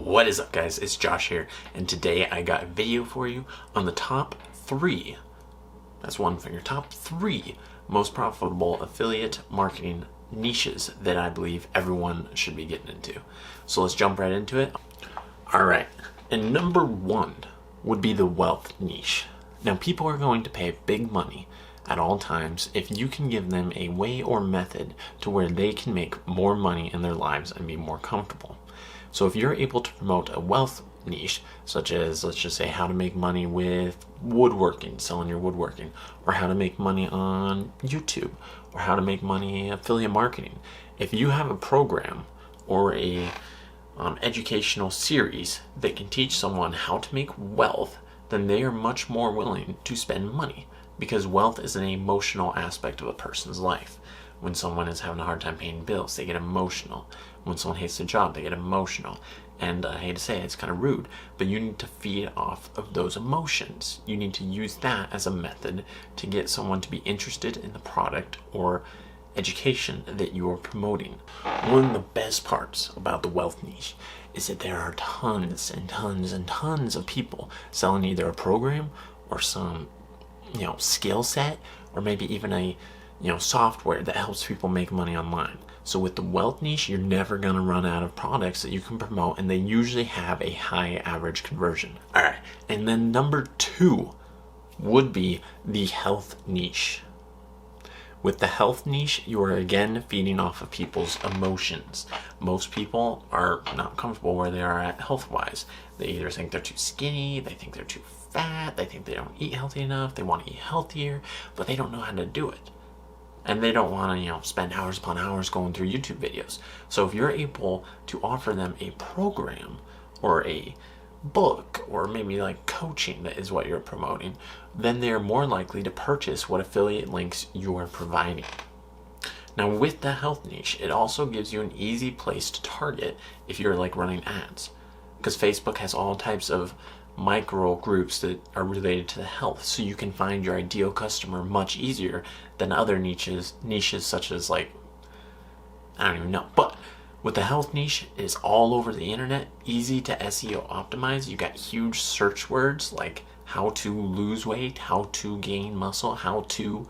What is up, guys? It's Josh here, and today I got a video for you on the top 3, that's one finger, top 3 most profitable affiliate marketing niches that I believe everyone should be getting into. So let's jump right into it. Alright, and number 1 would be the wealth niche. Now, people are going to pay big money at all times if you can give them a way or method to where they can make more money in their lives and be more comfortable. So if you're able to promote a wealth niche, such as, let's just say, how to make money with woodworking, selling your woodworking, or how to make money on YouTube, or how to make money affiliate marketing. If you have a program or a educational series that can teach someone how to make wealth, then they are much more willing to spend money, because wealth is an emotional aspect of a person's life. When someone is having a hard time paying bills, they get emotional. When someone hates their job, they get emotional. And I hate to say it, it's kind of rude, but you need to feed off of those emotions. You need to use that as a method to get someone to be interested in the product or education that you are promoting. One of the best parts about the wealth niche is that there are tons and tons and tons of people selling either a program or some skill set, or maybe even a software that helps people make money online. So with the wealth niche, you're never going to run out of products that you can promote, and they usually have a high average conversion. All right, and then number 2 would be the health niche. With the health niche, you are again feeding off of people's emotions. Most people are not comfortable where they are at health-wise. They either think they're too skinny, they think they're too fat, they think they don't eat healthy enough, they want to eat healthier, but they don't know how to do it. And they don't want to, spend hours upon hours going through YouTube videos. So if you're able to offer them a program or a book or maybe like coaching that is what you're promoting, then they're more likely to purchase what affiliate links you are providing. Now, with the health niche, it also gives you an easy place to target if you're like running ads, because Facebook has all types of micro groups that are related to the health, so you can find your ideal customer much easier than other niches such as, like, I don't even know. But with the health niche, it's all over the internet, easy to SEO optimize. You got huge search words like how to lose weight, how to gain muscle, how to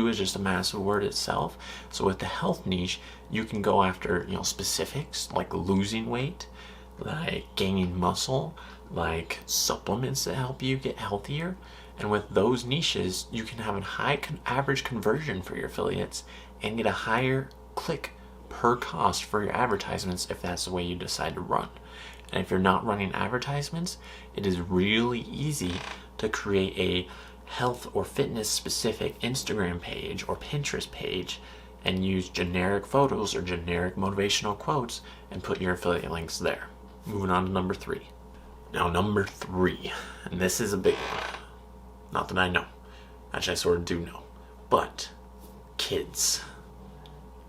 is just a massive word itself. So with the health niche, you can go after specifics like losing weight, like gaining muscle, like supplements that help you get healthier. And with those niches, you can have a high average conversion for your affiliates and get a higher click per cost for your advertisements if that's the way you decide to run. And if you're not running advertisements, it is really easy to create a health or fitness specific Instagram page or Pinterest page and use generic photos or generic motivational quotes and put your affiliate links there. Moving on to number 3. Now, number 3, and this is a big one. Not that I know. Actually, I sort of do know. But kids.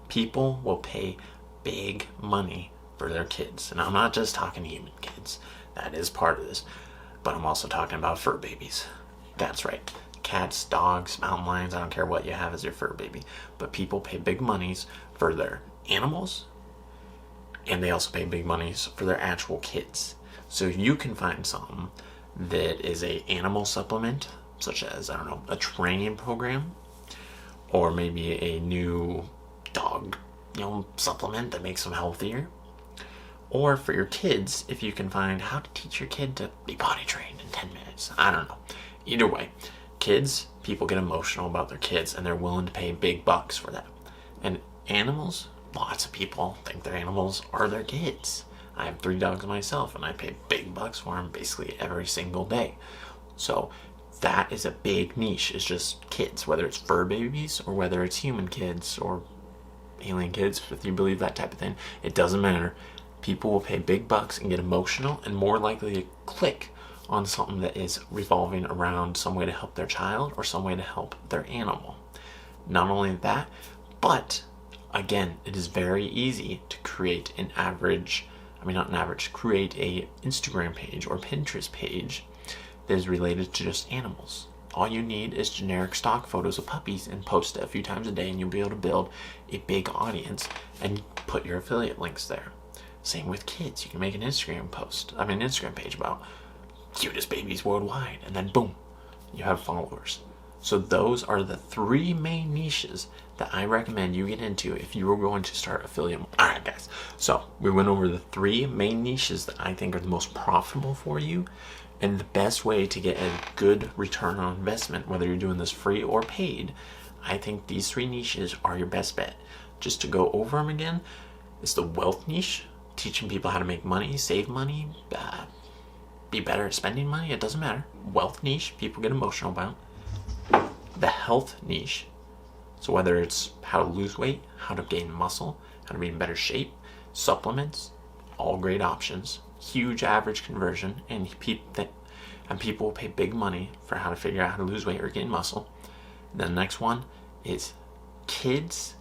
People will pay big money for their kids. And I'm not just talking human kids. That is part of this. But I'm also talking about fur babies. That's right. Cats, dogs, mountain lions, I don't care what you have as your fur baby. But people pay big monies for their animals. And they also pay big monies for their actual kids. So you can find something that is a animal supplement, such as, I don't know, a training program, or maybe a new dog, supplement that makes them healthier. Or for your kids, if you can find how to teach your kid to be potty trained in 10 minutes. I don't know. Either way, kids, people get emotional about their kids and they're willing to pay big bucks for that. And animals, lots of people think their animals are their kids. I have 3 dogs myself, and I pay big bucks for them basically every single day. So that is a big niche. It's just kids, whether it's fur babies or whether it's human kids or alien kids, if you believe that type of thing. It doesn't matter. People will pay big bucks and get emotional and more likely to click on something that is revolving around some way to help their child or some way to help their animal. Not only that, but again, it is very easy to create create a Instagram page or Pinterest page that is related to just animals. All you need is generic stock photos of puppies and post it a few times a day, and you'll be able to build a big audience and put your affiliate links there. Same with kids. You can make an Instagram page about cutest babies worldwide, and then boom, you have followers. So those are the 3 main niches that I recommend you get into if you were going to start affiliate. All right, guys. So we went over the 3 main niches that I think are the most profitable for you, and the best way to get a good return on investment, whether you're doing this free or paid. I think these 3 niches are your best bet. Just to go over them again, it's the wealth niche, teaching people how to make money, save money, be better at spending money. It doesn't matter. Wealth niche, people get emotional about. The health niche, so whether it's how to lose weight, how to gain muscle, how to be in better shape, supplements, all great options. Huge average conversion, and people will pay big money for how to figure out how to lose weight or gain muscle. And then the next one is kids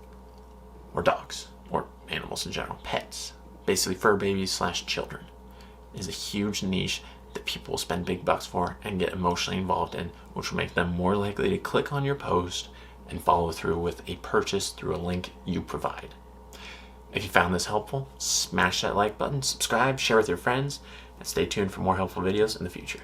or dogs or animals in general, pets, basically fur babies / children, is a huge niche that people will spend big bucks for and get emotionally involved in, which will make them more likely to click on your post and follow through with a purchase through a link you provide. If you found this helpful, smash that like button, subscribe, share with your friends, and stay tuned for more helpful videos in the future.